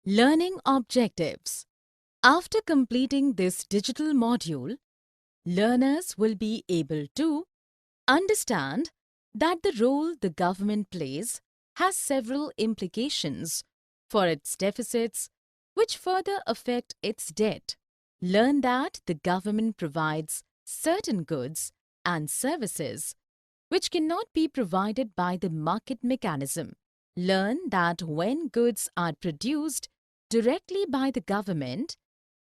Learning objectives. After completing this digital module, learners will be able to understand that the role the government plays has several implications for its deficits, which further affect its debt. Learn that the government provides certain goods and services which cannot be provided by the market mechanism. Learn that when goods are produced directly by the government,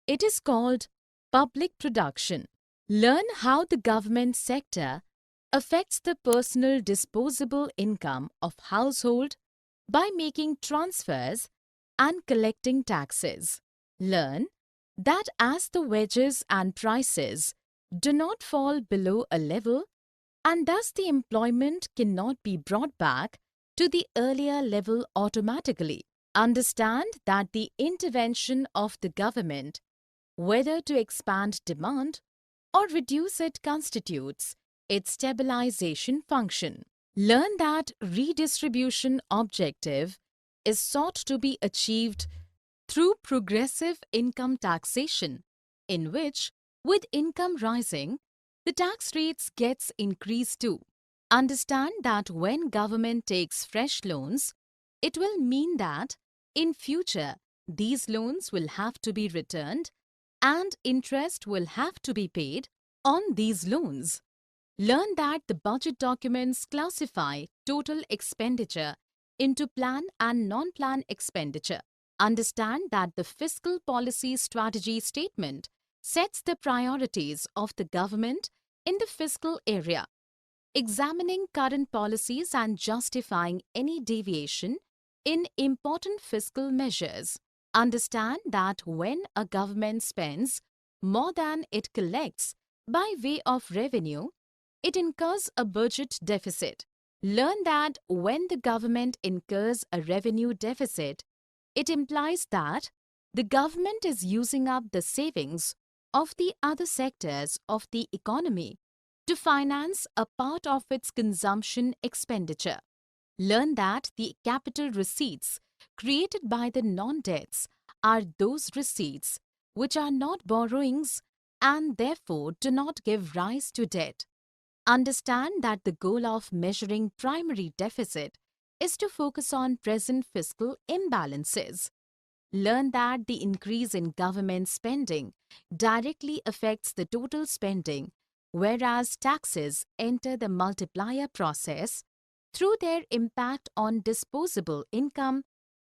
it is called public production. Learn how the government sector affects the personal disposable income of household by making transfers and collecting taxes. Learn that as the wages and prices do not fall below a level and thus the employment cannot be brought back to the earlier level automatically. Understand that the intervention of the government, whether to expand demand or reduce it, constitutes its stabilization function. Learn that redistribution objective is sought to be achieved through progressive income taxation, in which, with income rising, the tax rates gets increased too. Understand that when government takes fresh loans, it will mean that in future these loans will have to be returned and interest will have to be paid on these loans. Learn that the budget documents classify total expenditure into plan and non-plan expenditure. Understand that the fiscal policy strategy statement sets the priorities of the government in the fiscal area, examining current policies and justifying any deviation in important fiscal measures. Understand that when a government spends more than it collects by way of revenue, it incurs a budget deficit. Learn that when the government incurs a revenue deficit, it implies that the government is using up the savings of the other sectors of the economy to finance a part of its consumption expenditure. Learn that the capital receipts created by the non-debts are those receipts which are not borrowings and therefore do not give rise to debt. Understand that the goal of measuring primary deficit is to focus on present fiscal imbalances. Learn that the increase in government spending directly affects the total spending, whereas taxes enter the multiplier process through their impact on disposable income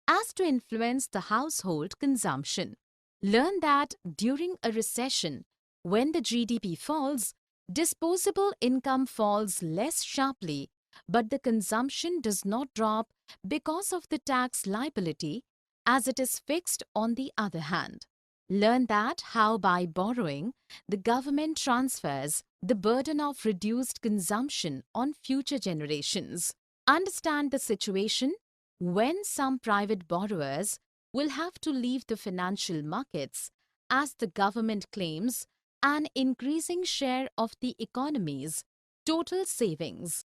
as to influence the household consumption. Learn that during a recession, when the GDP falls, disposable income falls less sharply, but the consumption does not drop because of the tax liability as it is fixed on the other hand. Learn that how by borrowing, the government transfers the burden of reduced consumption on future generations. Understand the situation when some private borrowers will have to leave the financial markets as the government claims an increasing share of the economy's total savings.